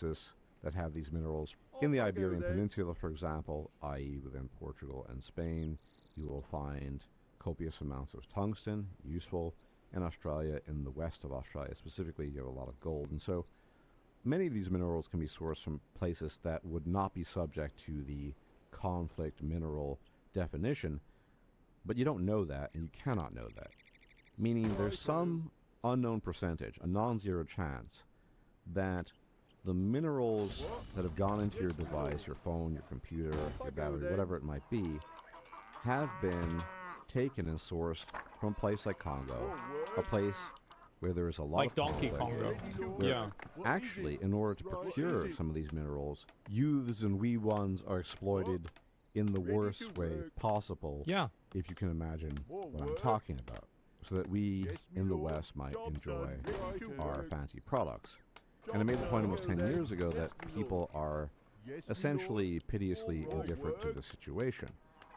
that have these minerals. In the Iberian Peninsula, for example, i.e. within Portugal and Spain, you will find copious amounts of tungsten, useful. In Australia, in the west of Australia specifically, you have a lot of gold. And so many of these minerals can be sourced from places that would not be subject to the conflict mineral definition, but you don't know that, and you cannot know that. Meaning there's some unknown percentage, a non-zero chance, that the minerals that have gone into your device, your phone, your computer, your battery, whatever it might be, have been taken and sourced from a place like Congo, a place where there is a lot like of Donkey conflict, Kongo. where Yeah. actually, in order to procure some of these minerals, youths and wee ones are exploited in the worst way possible, Yeah. if you can imagine what I'm talking about, so that we in the West might enjoy our fancy products. And I made the point almost 10 years ago that people are essentially piteously indifferent to the situation.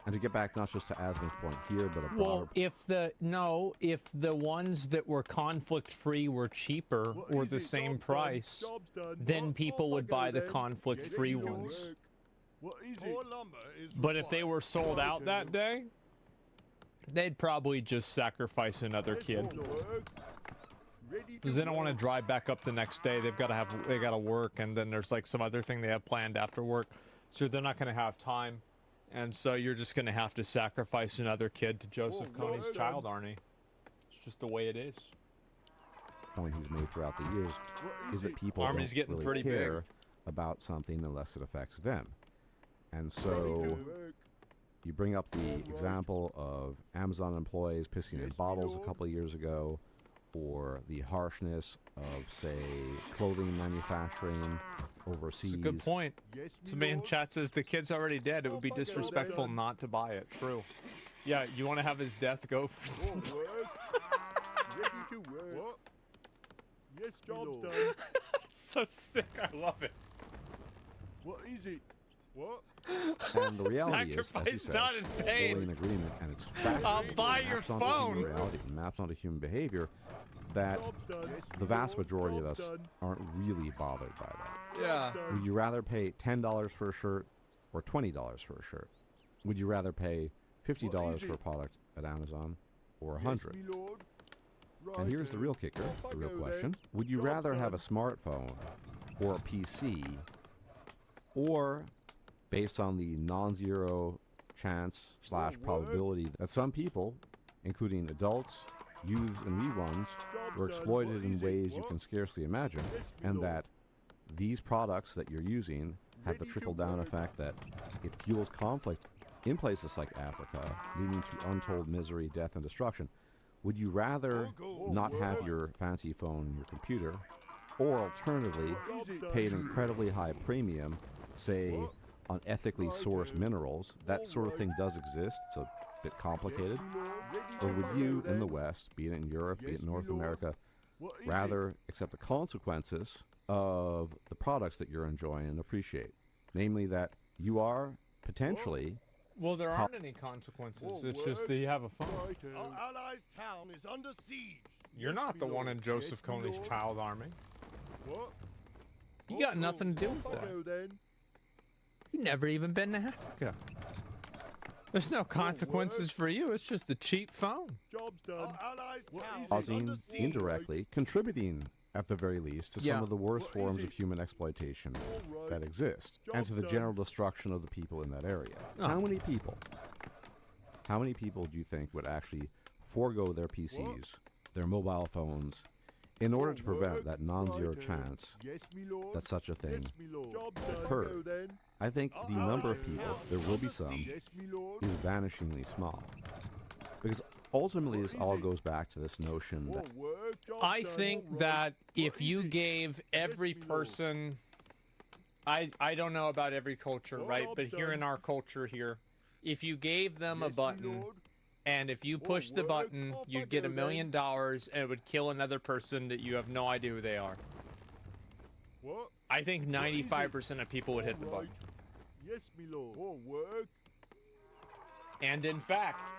And to get back not just to Aslan's point here, but a broader... Well, if the ones that were conflict-free were cheaper or the same price, then people would buy the conflict-free ones. But if they were sold out that day, they'd probably just sacrifice another kid. Because they don't want to drive back up the next day. They gotta work, and then there's like some other thing they have planned after work, so they're not gonna have time. And so you're just going to have to sacrifice another kid to Joseph Kony's child army. It's just the way it is. Point he's made throughout the years is that people Army's don't getting really pretty care big. about something unless it affects them. And so you bring up the example of Amazon employees pissing in bottles a couple of years ago, or the harshness of, say, clothing manufacturing overseas. It's a good point. Somebody in chat says the kid's already dead. It would be disrespectful not to buy it. True. Yeah, you want to have his death go for... Ready to work. Yes, job's done. So sick. I love it. What is it? What? And the reality is, as he Sacrifice says, not in vain. fully in agreement, and it's factual. I'll buy your Maps onto phone. human reality, maps onto human behavior, that the vast majority of us aren't really bothered by that. Yeah. Would you rather pay $10 for a shirt or $20 for a shirt? Would you rather pay $50 for a product at Amazon or $100? And here's the real kicker, the real question. Would you rather have a smartphone or a PC, or based on the non-zero chance / probability that some people, including adults, youths, and wee ones, were exploited in ways you can scarcely imagine, and that these products that you're using have the trickle-down effect that it fuels conflict in places like Africa, leading to untold misery, death, and destruction? Would you rather not have your fancy phone, your computer, or alternatively pay an incredibly high premium, say, on ethically sourced minerals? That sort of thing does exist. It's a bit complicated. Or would you, in the West, be it in Europe, be it in North America, rather accept the consequences of the products that you're enjoying and appreciate? Namely that you are potentially... Well, there aren't any consequences. It's just that you have a phone. Our allies' town is under siege. You're not the one in Joseph Kony's child army. What? You got nothing to do with that. Then. You've never even been to Africa. There's no consequences for you. It's just a cheap phone. Job's done. Our allies' town is Causing, under siege. indirectly, contributing, at the very least, to some of the worst forms of human exploitation that exist, and to the general destruction of the people in that area. How many people do you think would actually forego their PCs, their mobile phones, in order to prevent that non-zero chance that such a thing occurred? I think the number of people, there will be some, is vanishingly small. Because ultimately this all goes back to this notion that I think that if you gave every person, I don't know about every culture, right? But here in our culture here, if you gave them a button, and if you push the button, you'd get $1 million, and it would kill another person that you have no idea who they are. What? I think 95% of people would hit the button. Yes, me lord. More work. And in fact,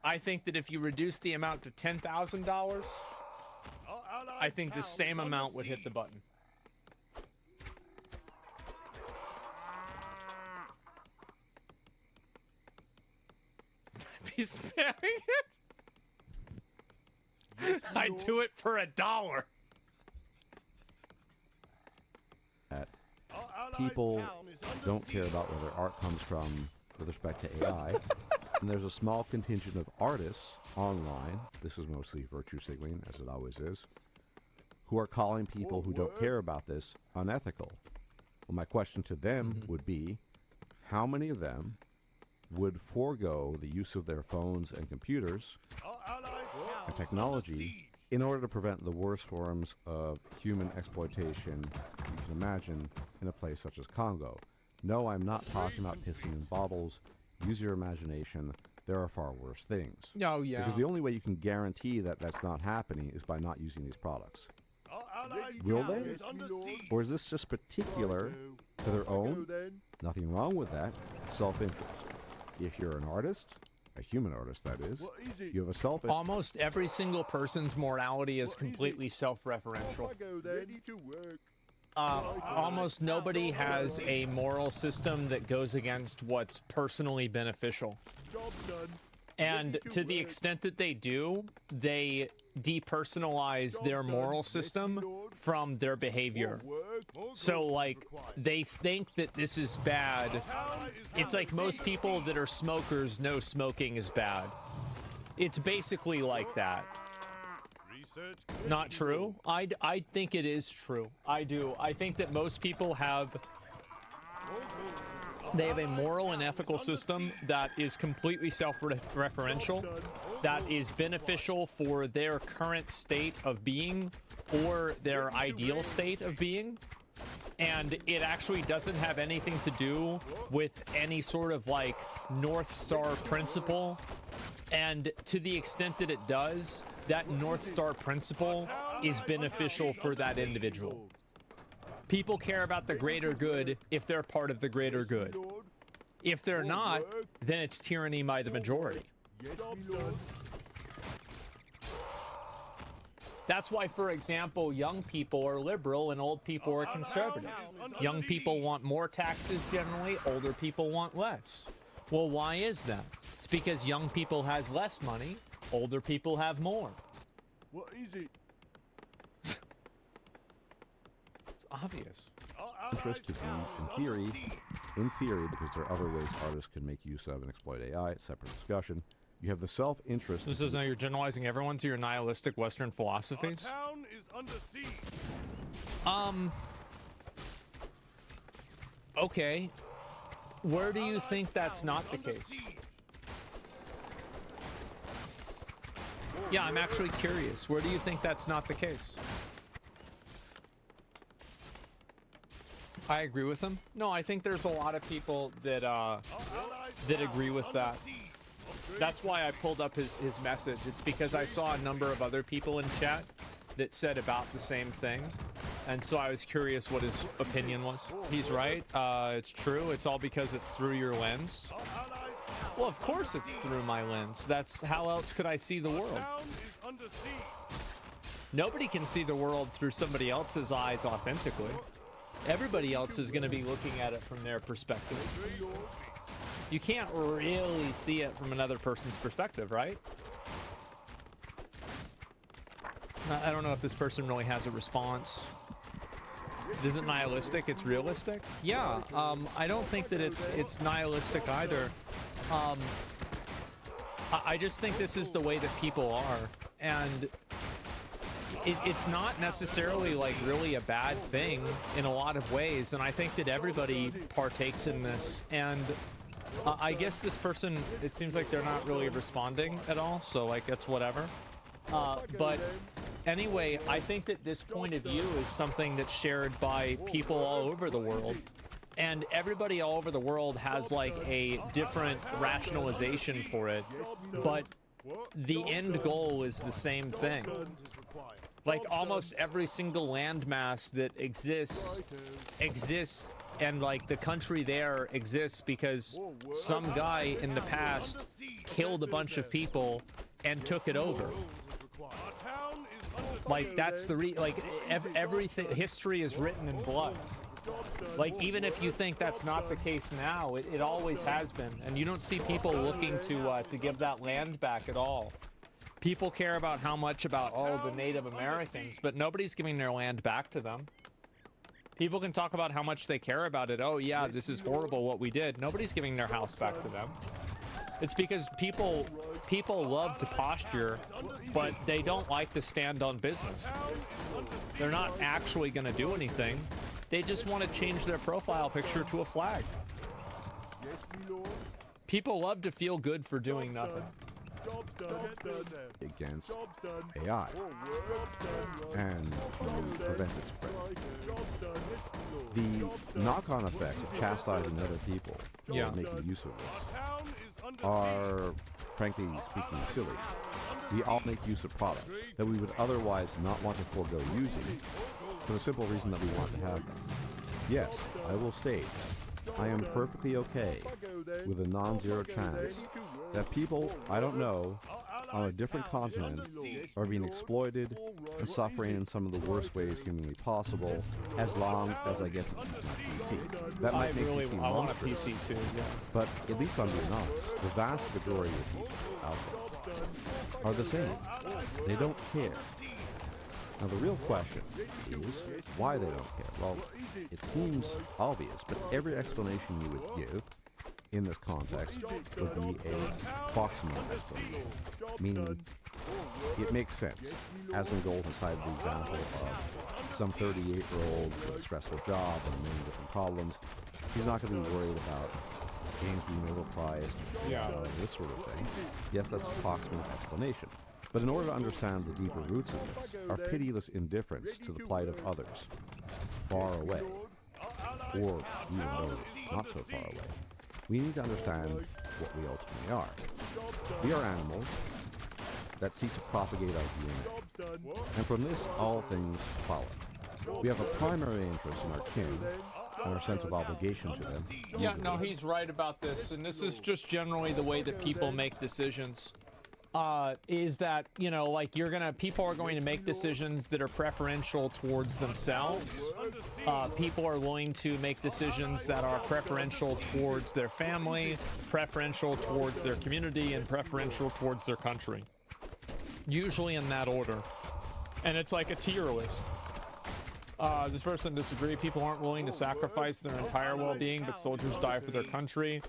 I think that if you reduce the amount to $10,000, I think the same amount would hit the button. be sparing it? Yes, my I'd lord. do it for $1. That Our allies' people town is under don't care siege. about where their art comes from with respect to AI. And there's a small contingent of artists online, this is mostly virtue signaling, as it always is, who are calling people who don't care about this unethical. Well, my question to them would be, how many of them would forego the use of their phones and computers Our allies' town and is under technology siege. in order to prevent the worst forms of human exploitation you can imagine in a place such as Congo? No, I'm not talking about pissing in bottles. Use your imagination. There are far worse things. Oh, yeah. Because the only way you can guarantee that that's not happening is by not using these products. Our allies' Will town they? is under siege. Or is this just particular to their Go own? then. Nothing wrong with that. Self-interest. If you're an artist, a human artist that is, What is it? you have a self-interest. Almost every single person's morality is What is completely Off self-referential. I go then. Ready to work. Almost nobody has a moral system that goes against what's personally beneficial. Job done. And Ready to the work. extent that they do, they depersonalize Job their done. moral Yes, system my lord. from their behavior. More work. More So, gold is like, required. they think that this is bad. Town is It's like most people that are smokers know smoking is bad. It's basically like that. Research. Not true? I think it is true. I do. I think that most people have they have a moral and ethical system that is completely self-referential, that is beneficial for their current state of being or their ideal state of being. And it actually doesn't have anything to do with any sort of like North Star principle. And to the extent that it does, that North Star principle is beneficial for that individual. People care about the greater good if they're part of the greater good. If they're not, then it's tyranny by the majority. Yes, my lord. That's why, for example, young people are liberal and old people are conservative. Young people want more taxes generally, older people want less. Well, why is that? It's because young people has less money, older people have more. What is it? It's obvious. Our Interest to allies' be, town is in theory, because there are other ways artists can make use of and exploit AI, separate discussion. You have the self-interest. This is now you're generalizing everyone to your nihilistic Western philosophies. Our town is under siege. Okay. Where do you think that's not the case? Yeah, I'm actually curious. Where do you think that's not the case? I agree with him. No, I think there's a lot of people that that agree with that. That's why I pulled up his message. It's because I saw a number of other people in chat that said about the same thing. And so I was curious what his opinion was. He's right. It's true. It's all because it's through your lens. Well, of course it's through my lens. That's how else could I see the world? Town is under siege. Nobody can see the world through somebody else's eyes authentically. Everybody else is going to be looking at it from their perspective. You can't really see it from another person's perspective, right? I don't know if this person really has a response. It isn't nihilistic, it's realistic. Yeah, I don't think that it's nihilistic either. I just think this is the way that people are, and it's not necessarily like really a bad thing in a lot of ways, and I think that everybody partakes in this. And I guess this person, it seems like they're not really responding at all, so like that's whatever. But anyway, I think that this point of view is something that's shared by people all over the world. And everybody all over the world has like a different rationalization for it, but the end goal is the same thing. Like almost every single landmass that exists, and like the country there exists because some guy in the past killed a bunch of people and took it over. Like that's the everything. History is written in blood. Like, even if you think that's not the case now, it always has been. And you don't see people looking to give that land back at all. People care about how much about, oh, the Native Americans, but nobody's giving their land back to them. People can talk about how much they care about it. Oh, yeah, this is horrible what we did. Nobody's giving their house back to them. It's because people love to posture, but they don't like to stand on business. They're not actually going to do anything. They just want to change their profile picture to a flag. People love to feel good for doing nothing. Against AI and to prevent its spread. The knock-on effects of chastising other people or making use of this are, frankly speaking, silly. We all make use of products that we would otherwise not want to forego using for the simple reason that we want to have them. Yes, I will state, I am perfectly okay with a non-zero chance that people I don't know on a different continent are being exploited and suffering in some of the worst ways humanly possible, as long as I get to keep my PC. That might make me seem I want a monstrous, PC too, yeah. but at least I'm being honest. The vast majority of people out there are the same. They don't care. Now the real question is why they don't care. Well, it seems obvious, but every explanation you would give in this context would be a proximal explanation, meaning it makes sense. As Golden cited the example of some 38-year-old with a stressful job and many different problems. He's not going to be worried about games being overpriced or this sort of thing. Yes, that's a proximal explanation. But in order to understand the deeper roots of this, our pitiless indifference to the plight of others, far away, or even those not so far away, we need to understand what we ultimately are. We are animals that seek to propagate our DNA, and from this all things follow. We have a primary interest in our kin and our sense of obligation to them. Yeah, no, he's right about this, and this is just generally the way that people make decisions. Is that, you know, like people are going to make decisions that are preferential towards themselves. People are going to make decisions that are preferential towards their family, preferential towards their community, and preferential towards their country. Usually in that order. And it's like a tier list. This person disagreed. People aren't willing to sacrifice their entire well-being, but soldiers die for their country.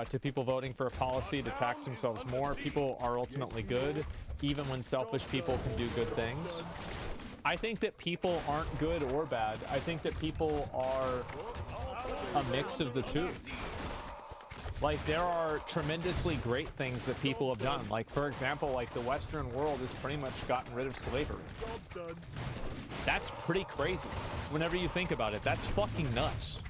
To people voting for a policy to tax themselves more. People are ultimately good, even when selfish people can do good things. I think that people aren't good or bad. I think that people are a mix of the two. Like, there are tremendously great things that people have done. Like, for example, like the Western world has pretty much gotten rid of slavery. That's pretty crazy. Whenever you think about it, that's fucking nuts.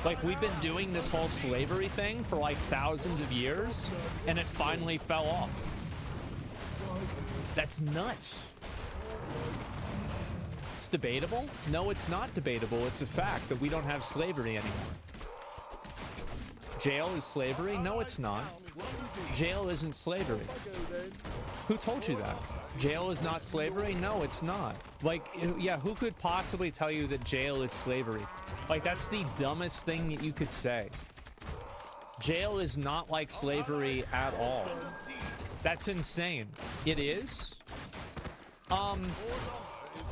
Like, we've been doing this whole slavery thing for like thousands of years, and it finally fell off. That's nuts. It's debatable? No, it's not debatable. It's a fact that we don't have slavery anymore. Jail is slavery? No, it's not. Jail isn't slavery. Who told you that? Jail is not slavery? No, it's not. Like, yeah, who could possibly tell you that jail is slavery? Like, that's the dumbest thing that you could say. Jail is not like slavery at all. That's insane. It is?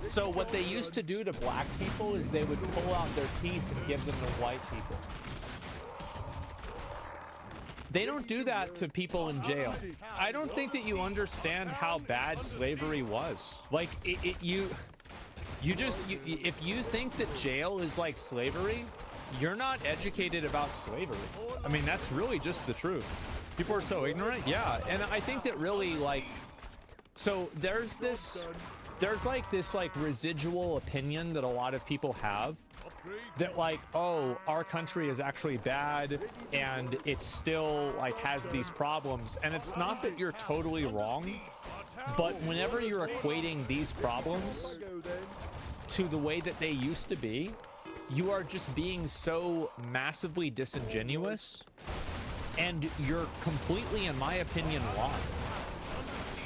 So what they used to do to black people is they would pull out their teeth and give them to white people. They don't do that to people in jail. I don't think that you understand how bad slavery was. Like, if you think that jail is like slavery, you're not educated about slavery. I mean, that's really just the truth. People are so ignorant. Yeah, and I think that really, like, so there's like this residual opinion that a lot of people have that, like, oh, our country is actually bad and it still like has these problems. And it's not that you're totally wrong, but whenever you're equating these problems to the way that they used to be, you are just being so massively disingenuous, and you're completely, in my opinion, wrong.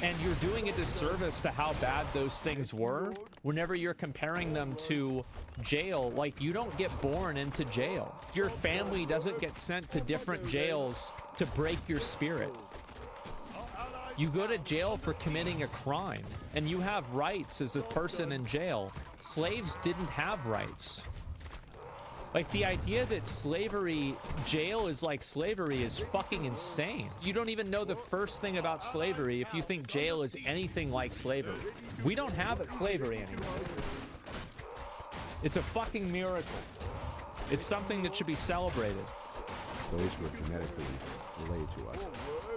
And you're doing a disservice to how bad those things were whenever you're comparing them to jail. Like, you don't get born into jail. Your family doesn't get sent to different jails to break your spirit. You go to jail for committing a crime, and you have rights as a person in jail. Slaves didn't have rights. Like, the idea that jail is like slavery is fucking insane. You don't even know the first thing about slavery if you think jail is anything like slavery. We don't have slavery anymore. It's a fucking miracle. It's something that should be celebrated. Those who are genetically related to us.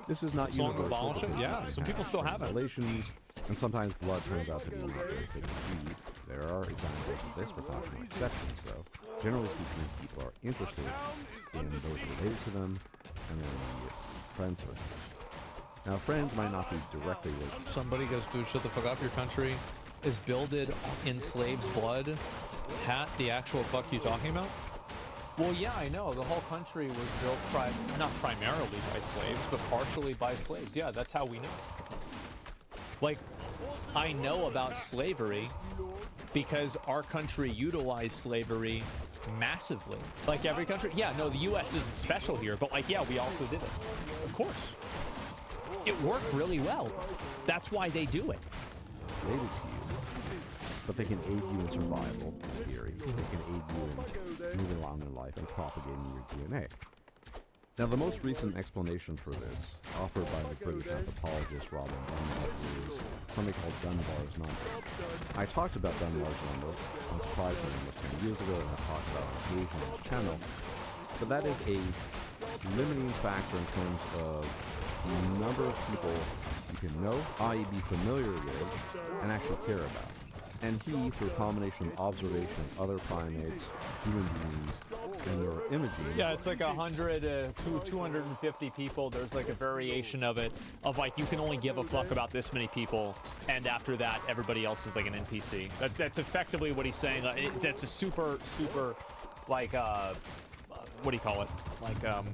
This is not Someone universal. abolish it? Yeah, some people still have it. Relations, and sometimes blood turns out to be what they feed. There are examples of this, but not many exceptions, though. Generally speaking, people are interested in those related to them and their immediate friend circles. Now, friends might not be directly related. Somebody goes, dude, shut the fuck up. Your country is builded in slaves' blood. Hat, the actual fuck you talking about? Well, yeah, I know. The whole country was built not primarily by slaves, but partially by slaves. Yeah, that's how we know. Like, I know about slavery because our country utilized slavery massively. Like every country. Yeah, no, the U.S. isn't special here, but like, yeah, we also did it. Of course. It worked really well. That's why they do it. Related to you, but they can aid you in survival, in theory. They can aid you in moving along in life and propagating your DNA. Now, the most recent explanation for this, offered by the British anthropologist Robin Dunbar, is something called Dunbar's number. I talked about Dunbar's number, unsurprisingly, almost 10 years ago, and I talked about it on occasion on this channel, but that is a limiting factor in terms of the number of people you can know, i.e. be familiar with, and actually care about. And he, through a combination of observation of other primates, human beings, and their imaging. Yeah, it's like 100 to 250 people. There's like a variation of it, of like, you can only give a fuck about this many people, and after that, everybody else is like an NPC. That's effectively what he's saying. That's a super, like, what do you call it? Like,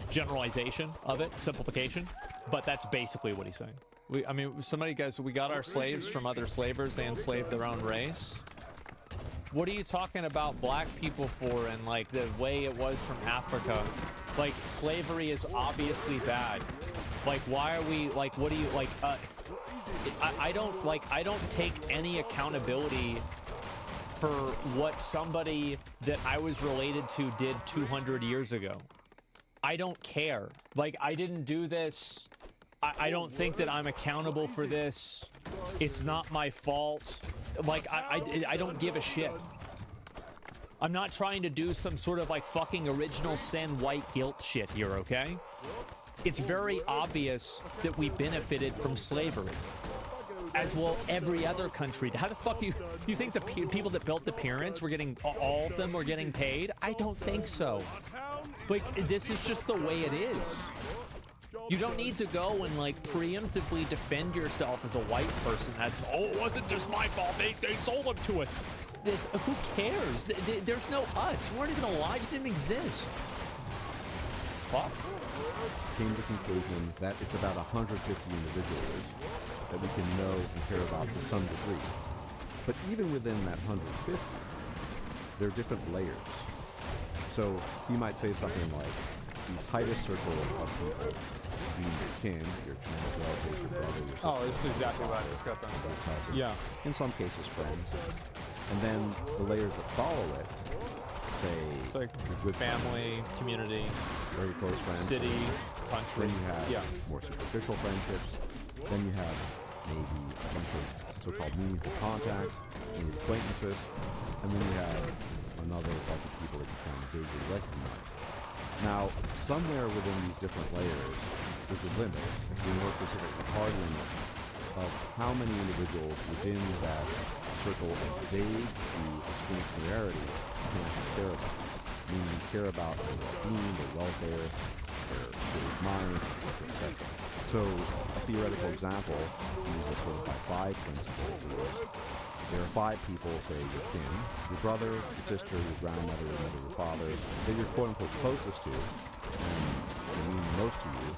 generalization of it, simplification. But that's basically what he's saying. We got our slaves from other slavers. They enslaved their own race. What are you talking about black people for, and like the way it was from Africa? Like, slavery is obviously bad. Like, why are we like, what do you like? I don't take any accountability for what somebody that I was related to did 200 years ago. I don't care. Like, I didn't do this. I don't think that I'm accountable for this. It's not my fault. Like, I don't give a shit. I'm not trying to do some sort of like fucking original sin white guilt shit here, okay? It's very obvious that we benefited from slavery. As well every other country. How the fuck do you think the people that built the pyramids were getting, all of them were getting paid? I don't think so. Like, this is just the way it is. You don't need to go and like preemptively defend yourself as a white person as, oh, it wasn't just my fault, they sold them to us. Who cares? There's no us. You weren't even alive. You didn't exist. Fuck. Came to the conclusion that it's about 150 individuals that we can know and care about to some degree. But even within that 150, there are different layers. So he might say something like, the tightest circle of people being your kin, your genetic relatives, your brother, your sister. Oh, this is exactly what I just got done saying. Yeah. In some cases, friends. And then the layers that follow it, say, it's like your good family, friends, community, very close friends, city, country. Then you have more superficial friendships. Then you have maybe a bunch of so-called meaningful contacts, maybe acquaintances, and then you have another bunch of people that you kind of vaguely recognize. Now, somewhere within these different layers is a limit, a more specific, a hard limit, of how many individuals within that circle of vague to extreme familiarity you can actually care about. Meaning you care about their well-being, their welfare, their state of mind, etc., etc. So, a theoretical example, to use this sort of by five principle, is there are five people, say your kin, your brother, your sister, your grandmother, your mother, your father, that you're quote-unquote closest to, and they mean the most to you.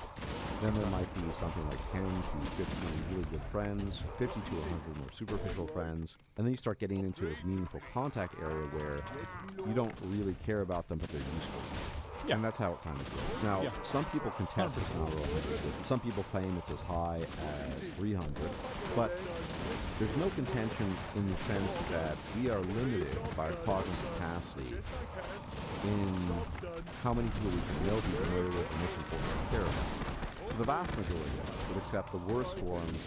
Then there might be something like 10 to 15 really good friends, 50 to 100 more superficial friends, and then you start getting into this meaningful contact area where you don't really care about them, but they're useful. Yeah. And that's how it kind of goes. Now, Yeah. some people contest this number 100. Some people claim it's as high as 300, but there's no contention in the sense that we are limited by our cognitive capacity in how many people we can know, be familiar with, and most importantly, care about. So the vast majority of us would accept the worst forms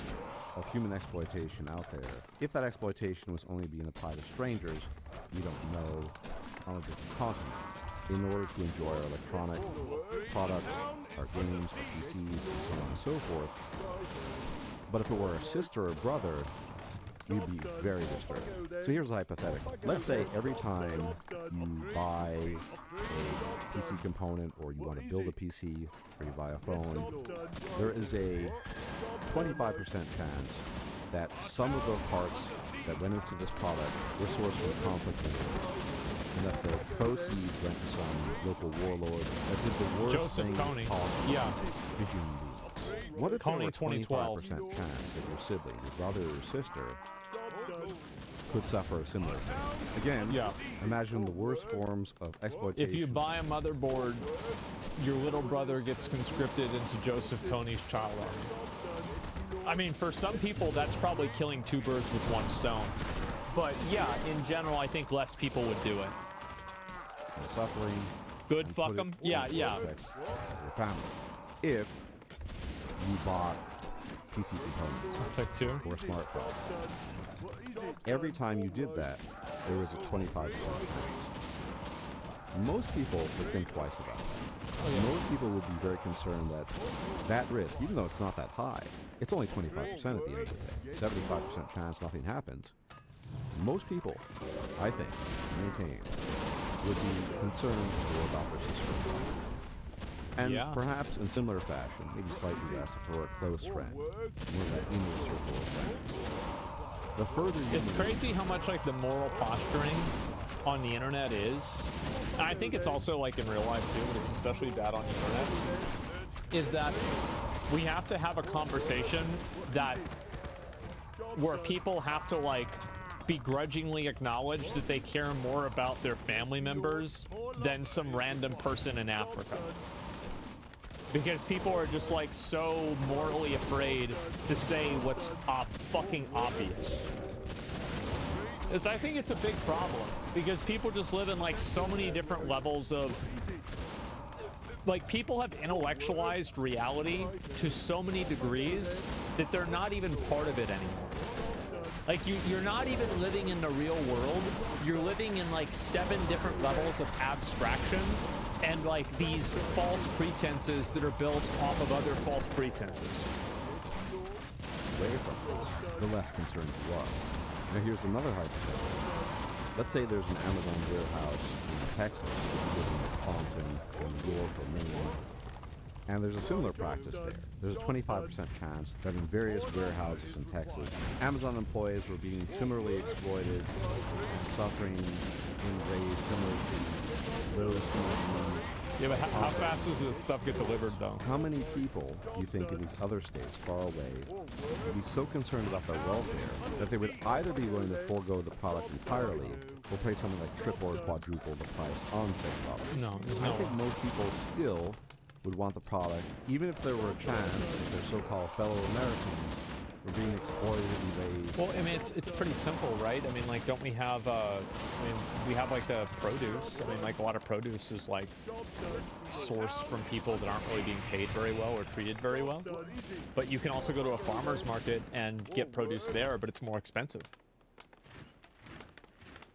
of human exploitation out there if that exploitation was only being applied to strangers we don't know on a different continent in order to enjoy our electronic products, our games, our PCs, and so on and so forth. But if it were a sister or brother, we'd be very disturbed. So here's a hypothetical. Let's say every time you buy a PC component, or you want to build a PC, or you buy a phone, there is a 25% chance that some of the parts that went into this product were sourced from conflict minerals, and that the proceeds went to some local warlord that did the worst Joseph things Kony. possible Yeah. to human beings. What if there Kony were 2012. 25% chance that your sibling, your brother or sister, could suffer a similar thing? Again, Yeah. imagine the worst forms of exploitation. If you buy a motherboard, your little brother gets conscripted into Joseph Kony's child army. I mean, for some people, that's probably killing two birds with one stone. But yeah, in general, I think less people would do it. suffering, Good, and fuck put it 'em. Yeah, in the yeah. context of your family. If you bought PC components Take two. or a smartphone, every time you did that, there was a 25% chance. Most people would think twice about that. Oh, yeah. Most people would be very concerned that that risk, even though it's not that high, it's only 25% at the end of the day. 75% chance nothing happens. Most people, I think, maintain, would be concerned more about their sister. And Yeah. perhaps in similar fashion, maybe slightly less if it were a close friend, more of that inner circle of friends. The further you It's move, crazy how much like the moral posturing on the internet is. And I think it's also like in real life too, but it's especially bad on the internet. Is that we have to have a conversation that where people have to like begrudgingly acknowledge that they care more about their family members than some random person in Africa. Because people are just like so morally afraid to say what's fucking obvious. I think it's a big problem because people just live in like so many different levels of like people have intellectualized reality to so many degrees that they're not even part of it anymore. Like you're not even living in the real world. You're living in like 7 different levels of abstraction and like these false pretenses that are built off of other false pretenses. away from this, the less concerned you are. Now here's another hypothetical. Let's say there's an Amazon warehouse in Texas, if you live in Wisconsin, or New York, or Maine, and there's a similar practice there. There's a 25% chance that in various warehouses in Texas, Amazon employees were being similarly exploited and suffering in ways similar to those human beings. Yeah, but how fast does this stuff get delivered though? How many people do you think in these other states far away would be so concerned about their welfare that they would either be willing to forego the product entirely or pay something like triple or quadruple the price on said product? No, there's I no think way. most people still would want the product, even if there were a chance that their so-called fellow Americans were being exploited in ways. Well, I mean, it's pretty simple, right? I mean, like, don't we have, we have, like, the produce. I mean, like, a lot of produce is, like, sourced from people that aren't really being paid very well or treated very well. But you can also go to a farmer's market and get produce there, but it's more expensive.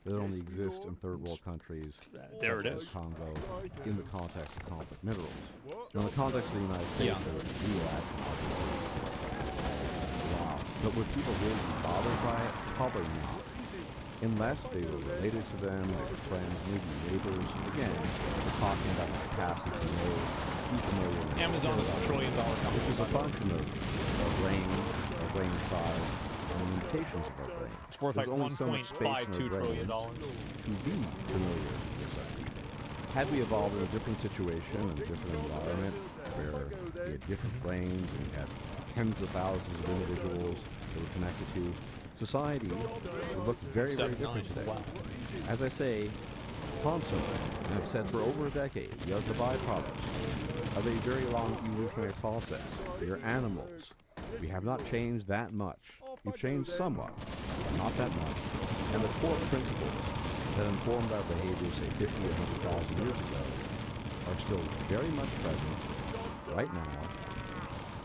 That only exist in third world countries There such it as is. Congo in the context of conflict minerals. Now, in the context of the United States, Yeah. there would be action, obviously. Wow. But would people really be bothered by it? Probably not. Unless they were related to them, they were friends, maybe neighbors. Again, we're talking about the capacity to know, be familiar with Amazon is a $1 trillion company. which is a function of brain size, and limitations of our brain. It's worth There's like only so much space in our $1.52 trillion. brains to be familiar with such people. Had we evolved in a different situation and a different environment, where we had different brains and we had tens of thousands of individuals that were connected to. Society would look very, very different today. Wow. As I say, constantly, and I've said for over a decade, the byproducts of a very long evolutionary process. They are animals. We have not changed that much. We've changed somewhat, but not that much. And the core principles that informed our behavior, say, 50 or 100,000 years ago, are still very much present right now,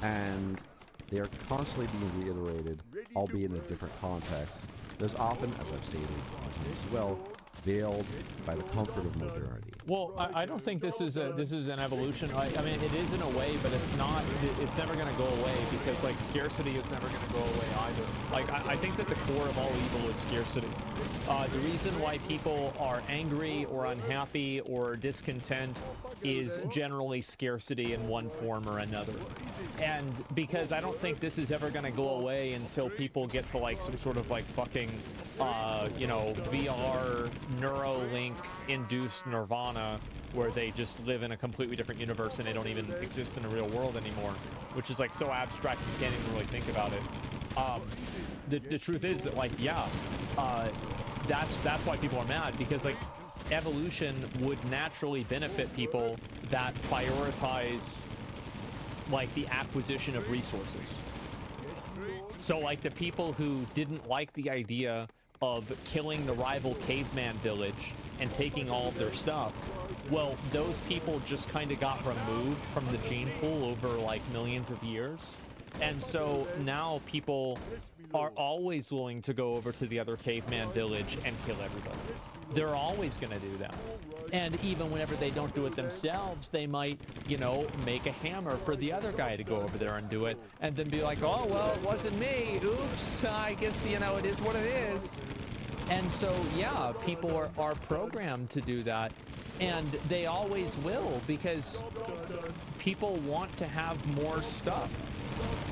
and they are constantly being reiterated, albeit in a different context. There's often, as I've stated as well, veiled by the comfort of modernity. Well, I don't think this is an evolution. I mean, it is in a way, but it's not. It's never going to go away because like scarcity is never going to go away either. Like I think that the core of all evil is scarcity. The reason why people are angry or unhappy or discontent is generally scarcity in one form or another. And because I don't think this is ever going to go away until people get to like some sort of like fucking, you know, VR Neuralink induced nirvana where they just live in a completely different universe and they don't even exist in the real world anymore, which is like so abstract you can't even really think about it. The truth is that like, yeah, that's why people are mad, because like evolution would naturally benefit people that prioritize like the acquisition of resources. So like the people who didn't like the idea of killing the rival caveman village and taking all of their stuff, well, those people just kind of got removed from the gene pool over like millions of years. And so now people are always willing to go over to the other caveman village and kill everybody. They're always going to do that. And even whenever they don't do it themselves, they might, you know, make a hammer for the other guy to go over there and do it, and then be like, oh, well, it wasn't me. Oops, I guess, you know, it is what it is. And so, yeah, people are programmed to do that. And they always will, because people want to have more stuff.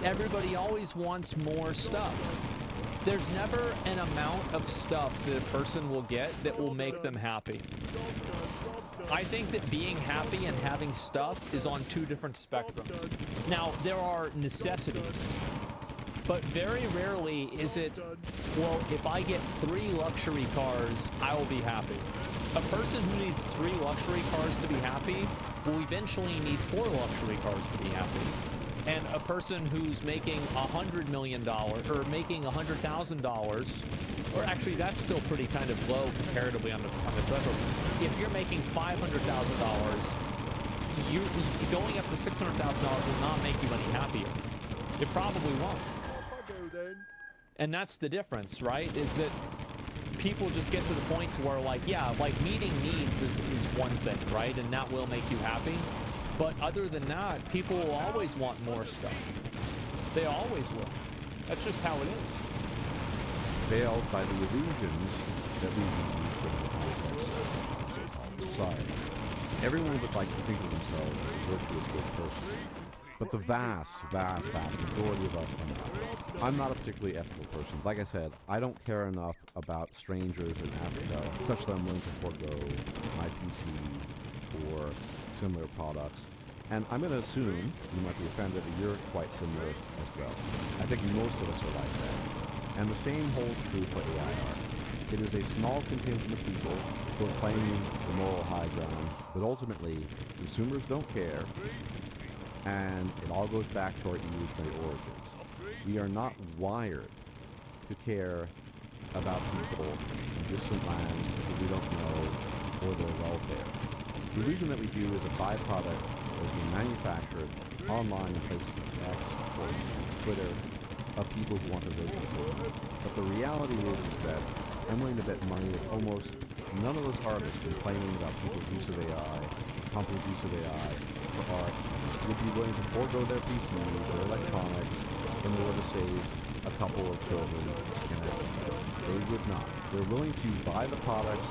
Everybody always wants more stuff. There's never an amount of stuff that a person will get that will make them happy. I think that being happy and having stuff is on two different spectrums. Now, there are necessities, but very rarely is it, well, if I get 3 luxury cars, I will be happy. A person who needs 3 luxury cars to be happy will eventually need 4 luxury cars to be happy. And a person who's making $100 million or making $100,000, or actually that's still pretty kind of low comparatively on the threshold. If you're making $500,000, you going up to $600,000 will not make you any happier. It probably won't. And that's the difference, right? Is that people just get to the point to where like, yeah, like meeting needs is one thing, right? And that will make you happy. But other than that, people will always want more stuff. They always will. That's just how it is. Veiled by the illusions that we use from the context of society. Everyone would like to think of themselves as a virtuous good person. But the vast, vast, vast majority of us are not. I'm not a particularly ethical person. Like I said, I don't care enough about strangers in Africa, such that I'm willing to forego my PC or similar products. And I'm going to assume, you might be offended, that you're quite similar as well. I think most of us are like that. And the same holds true for AI art. It is a small contingent of people who are claiming the moral high ground, but ultimately, consumers don't care, and it all goes back to our evolutionary origins. We are not wired to care about people in distant lands that we don't know or their welfare. The illusion that we do is a byproduct that has been manufactured online in places like X or Twitter of people who want a virtual system. But the reality is that I'm willing to bet money that almost none of those artists complaining about people's use of AI, companies' use of AI for art, would be willing to forego their PCs, their electronics, in order to save a couple of children in Africa. They would not. They're willing to buy the products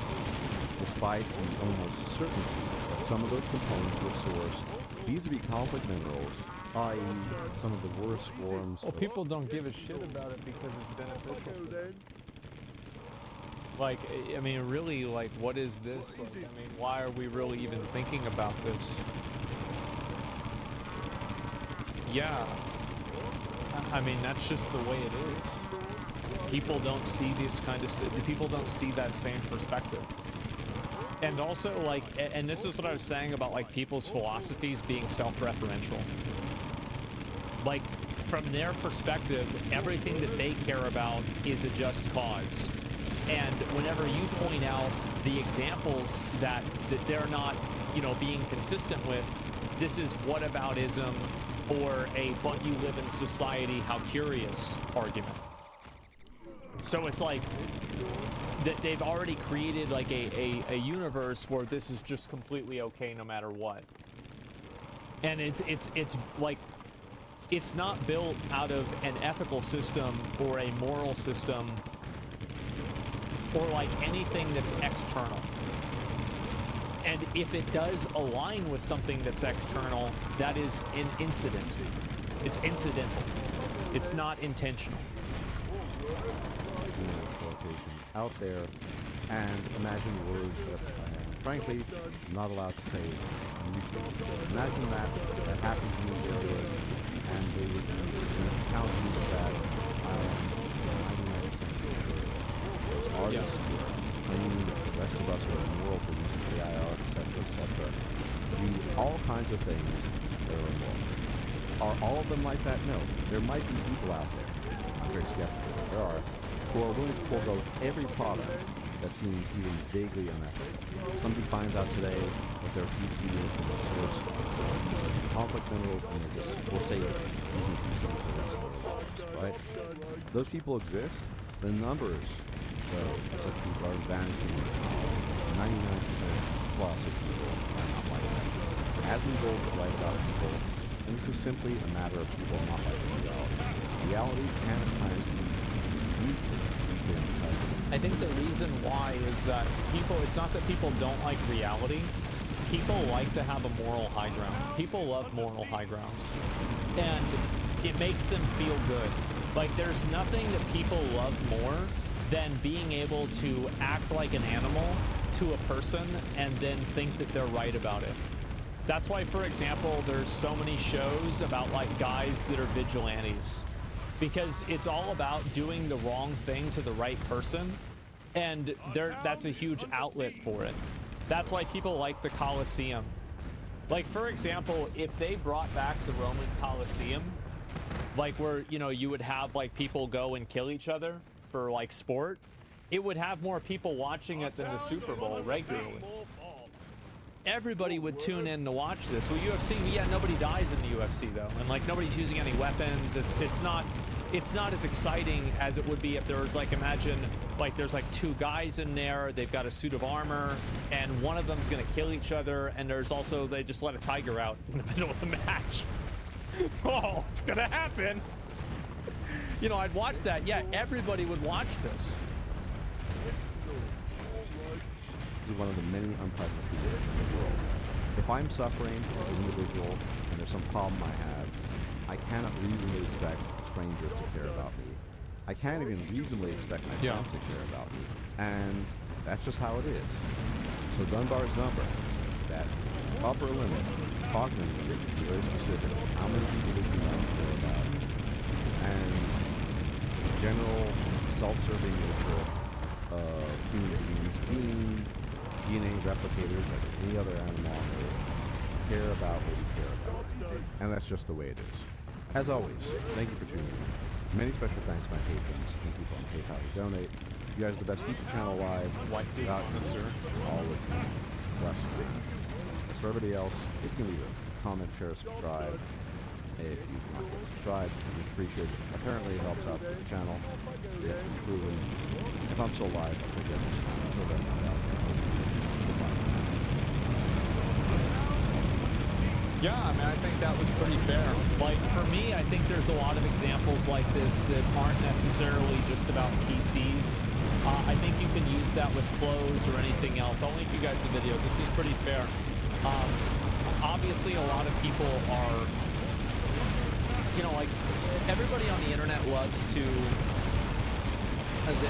despite the almost certainty that some of those components were sourced vis-a-vis conflict minerals, i.e. some of the worst forms. Well, people don't give a shit about it because it's beneficial for them. Like, I mean, really, like, what is this? Like, I mean, why are we really even thinking about this? Yeah. I mean, that's just the way it is. People don't see this kind of people don't see that same perspective. And also, like, and this is what I was saying about, like, people's philosophies being self-referential. Like, from their perspective, everything that they care about is a just cause. And whenever you point out the examples that they're not, you know, being consistent with, this is whataboutism or a but you live in society, how curious argument. So it's like that they've already created like a universe where this is just completely okay no matter what. And it's like, it's not built out of an ethical system or a moral system or like anything that's external. And if it does align with something that's external, that is an incident. It's incidental. It's not intentional. Exploitation out there, and imagine words that I am frankly not allowed to say on YouTube. Imagine that happens in these areas, and the counties that I am 99% sure those artists who are claiming that the rest of us are immoral for using AI art, etc., do all kinds of things that are immoral. Are all of them like that? No. There might be people out there, I'm very skeptical, but there are, who are willing to forego every product that seems even vaguely unethical. Somebody finds out today that their PC is from a source using conflict minerals, and they just forsake using PC for the rest of their lives, right? Those people exist. The numbers, though, such people are vanishing. 99% plus of people are not like that. Admin gold is right about people, and this is simply a matter of people not liking reality. Reality can at times be deeply unpleasant. I think the reason why is that people, it's not that people don't like reality. People like to have a moral high ground. People love moral high grounds. And it makes them feel good. Like, there's nothing that people love more than being able to act like an animal to a person and then think that they're right about it. That's why, for example, there's so many shows about like guys that are vigilantes, because it's all about doing the wrong thing to the right person, and that's a huge outlet for it. That's why people like the Colosseum. Like, for example, if they brought back the Roman Colosseum, like where, you know, you would have like people go and kill each other for like sport, it would have more people watching it than the Super Bowl regularly. Everybody would tune in to watch this. Well, UFC, yeah, nobody dies in the UFC though, and like nobody's using any weapons. It's not as exciting as it would be if there was, like, imagine like there's like two guys in there, they've got a suit of armor, and one of them's gonna kill each other, and there's also, they just let a tiger out in the middle of the match. Oh, it's gonna happen. You know, I'd watch that. Yeah, everybody would watch this. This is one of the many unpleasant truths in the world. If I'm suffering as an individual and there's some problem I have, I cannot reasonably expect strangers to care about me. I can't even reasonably expect my friends to care about me. And that's just how it is. So Dunbar's number, that upper limit, cognitive limit, is very specific. How many people does he want to care about? And the general self-serving nature of human beings being DNA replicators like any other animal on Earth, care about what we care about. And that's just the way it is. As always, thank you for tuning in. Many special thanks to my patrons and people on PayPal who donate. You guys are the best YouTube channel alive. Without you, all of you. Bless you. As for everybody else, if you can leave a comment, share, subscribe. If you do not get subscribed, we appreciate it. Apparently it helps out the channel. It's been proven. If I'm still alive, I'll take it this time. Until then, I'm out. Yeah, I mean, I think that was pretty fair. Like, for me, I think there's a lot of examples like this that aren't necessarily just about PCs. I think you can use that with clothes or anything else. I'll link you guys the video. This is pretty fair. Obviously, a lot of people are, you know, like, everybody on the internet loves to,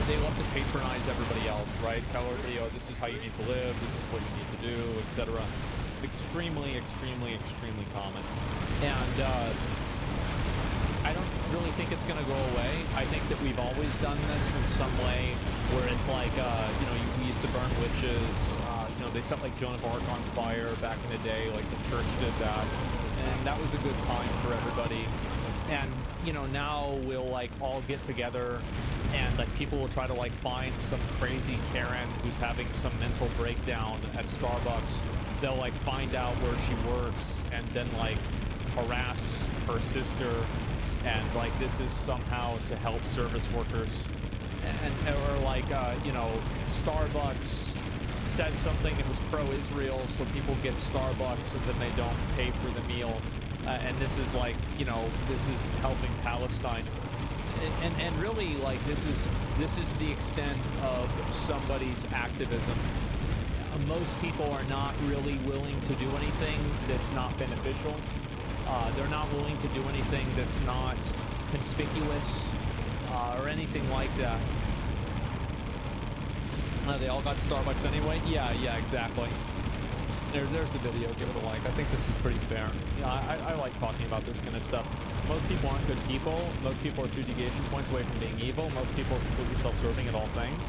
they love to patronize everybody else, right? Tell everybody, oh, this is how you need to live, this is what you need to do, etc. It's extremely, extremely, extremely common. And I don't really think it's going to go away. I think that we've always done this in some way where it's like, you know, we used to burn witches. You know, they set like Joan of Arc on fire back in the day, like the church did that. And that was a good time for everybody. And, you know, now we'll like all get together and like people will try to like find some crazy Karen who's having some mental breakdown at Starbucks. They'll like find out where she works and then like harass her sister, and like this is somehow to help service workers, and or like you know, Starbucks said something that was pro-Israel, so people get Starbucks and then they don't pay for the meal, and this is like, you know, this is helping Palestine, and really like this is the extent of somebody's activism. Most people are not really willing to do anything that's not beneficial. They're not willing to do anything that's not conspicuous or anything like that. They all got Starbucks anyway? Yeah, exactly. There's a video. Give it a like. I think this is pretty fair. Yeah, I like talking about this kind of stuff. Most people aren't good people. Most people are 2 negation points away from being evil. Most people are completely self-serving at all things.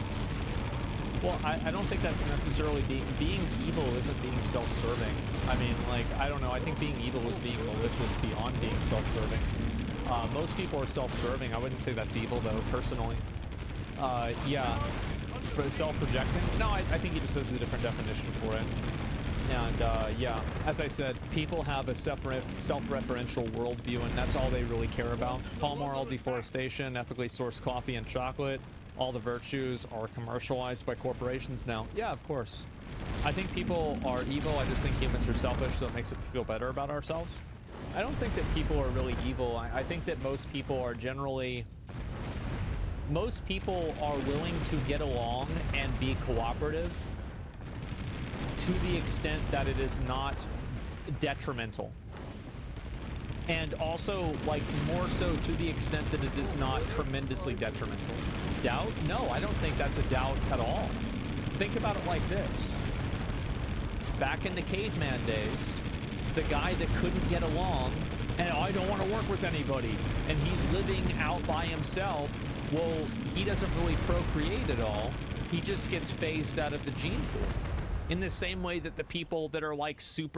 Well, I don't think that's necessarily being evil isn't being self-serving. I mean, like, I don't know. I think being evil is being malicious beyond being self-serving. Most people are self-serving. I wouldn't say that's evil, though, personally. Yeah. For self-projecting? No, I think he just has a different definition for it. And, yeah, as I said, people have a self-referential worldview, and that's all they really care about. Palm oil, deforestation, ethically sourced coffee and chocolate. All the virtues are commercialized by corporations now. Yeah, of course. I think people are evil. I just think humans are selfish, so it makes it feel better about ourselves. I don't think that people are really evil. I think that most people are generally... Most people are willing to get along and be cooperative to the extent that it is not detrimental. And also, like, more so to the extent that it is not tremendously detrimental. Doubt? No, I don't think that's a doubt at all. Think about it like this. Back in the caveman days, the guy that couldn't get along, and I don't want to work with anybody, and he's living out by himself, well, he doesn't really procreate at all. He just gets phased out of the gene pool. In the same way that the people that are, like, super